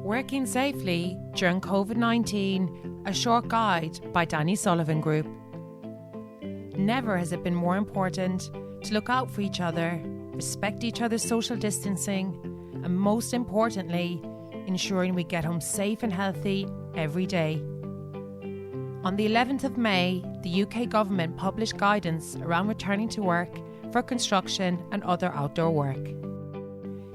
Working Safely During COVID-19, a short guide by Danny Sullivan Group. Never has it been more important to look out for each other, respect each other's social distancing, and most importantly, ensuring we get home safe and healthy every day. On the 11th of May, the UK government published guidance around returning to work for construction and other outdoor work.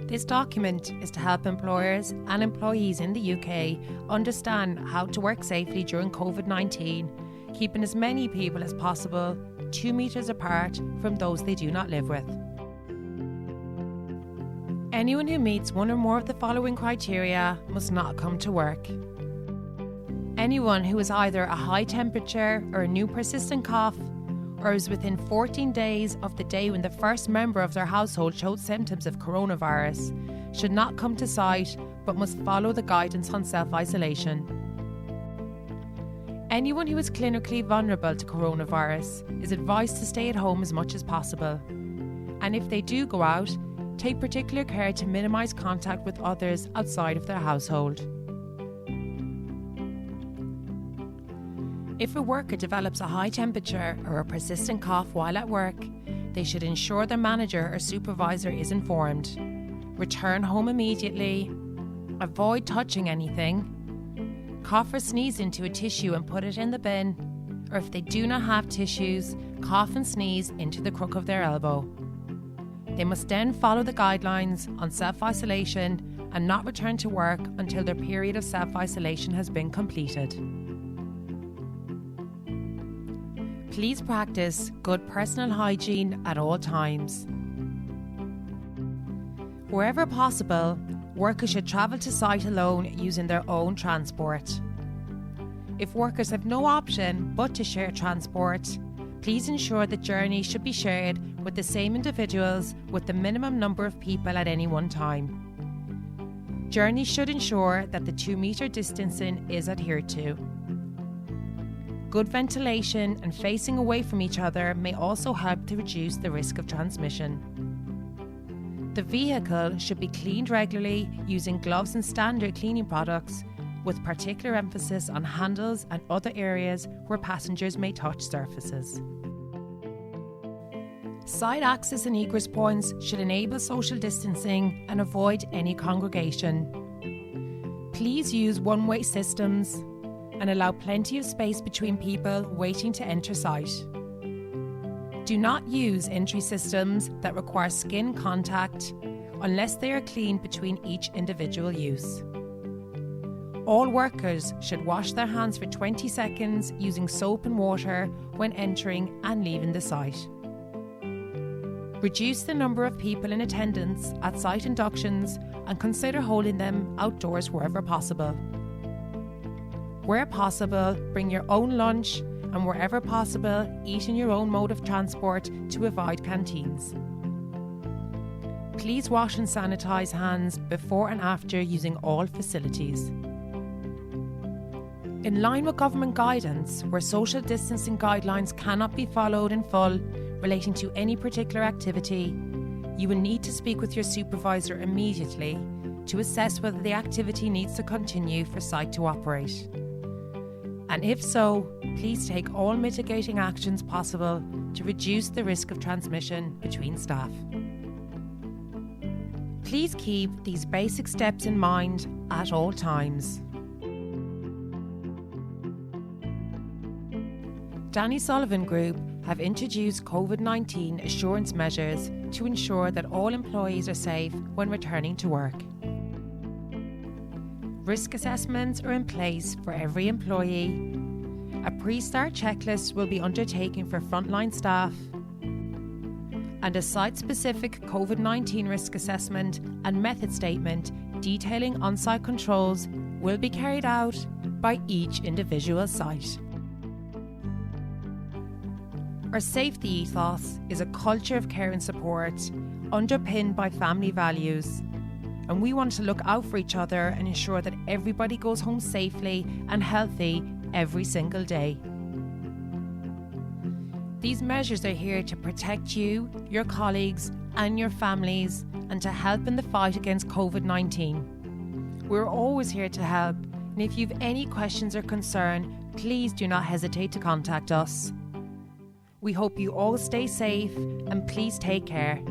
This document is to help employers and employees in the UK understand how to work safely during COVID-19, keeping as many people as possible 2 metres apart from those they do not live with. Anyone who meets one or more of the following criteria must not come to work. Anyone who has either a high temperature or a new persistent cough, or is within 14 days of the day when the first member of their household showed symptoms of coronavirus, should not come to site but must follow the guidance on self-isolation. Anyone who is clinically vulnerable to coronavirus is advised to stay at home as much as possible. And if they do go out, take particular care to minimise contact with others outside of their household. If a worker develops a high temperature or a persistent cough while at work, they should ensure their manager or supervisor is informed. Return home immediately. Avoid touching anything. Cough or sneeze into a tissue and put it in the bin. Or if they do not have tissues, cough and sneeze into the crook of their elbow. They must then follow the guidelines on self-isolation and not return to work until their period of self-isolation has been completed. Please practice good personal hygiene at all times. Wherever possible, workers should travel to site alone using their own transport. If workers have no option but to share transport, please ensure that journeys should be shared with the same individuals with the minimum number of people at any one time. Journeys should ensure that the 2 metre distancing is adhered to. Good ventilation and facing away from each other may also help to reduce the risk of transmission. The vehicle should be cleaned regularly using gloves and standard cleaning products, with particular emphasis on handles and other areas where passengers may touch surfaces. Site access and egress points should enable social distancing and avoid any congregation. Please use one-way systems and allow plenty of space between people waiting to enter site. Do not use entry systems that require skin contact unless they are cleaned between each individual use. All workers should wash their hands for 20 seconds using soap and water when entering and leaving the site. Reduce the number of people in attendance at site inductions and consider holding them outdoors wherever possible. Where possible, bring your own lunch, and wherever possible, eat in your own mode of transport to avoid canteens. Please wash and sanitize hands before and after using all facilities. In line with government guidance, where social distancing guidelines cannot be followed in full relating to any particular activity, you will need to speak with your supervisor immediately to assess whether the activity needs to continue for site to operate. And if so, please take all mitigating actions possible to reduce the risk of transmission between staff. Please keep these basic steps in mind at all times. Danny Sullivan Group have introduced COVID-19 assurance measures to ensure that all employees are safe when returning to work. Risk assessments are in place for every employee. A pre-start checklist will be undertaken for frontline staff. And a site-specific COVID-19 risk assessment and method statement detailing on-site controls will be carried out by each individual site. Our safety ethos is a culture of care and support underpinned by family values. And we want to look out for each other and ensure that everybody goes home safely and healthy every single day. These measures are here to protect you, your colleagues and your families, and to help in the fight against COVID-19. We're always here to help, and if you've any questions or concern, please do not hesitate to contact us. We hope you all stay safe and please take care.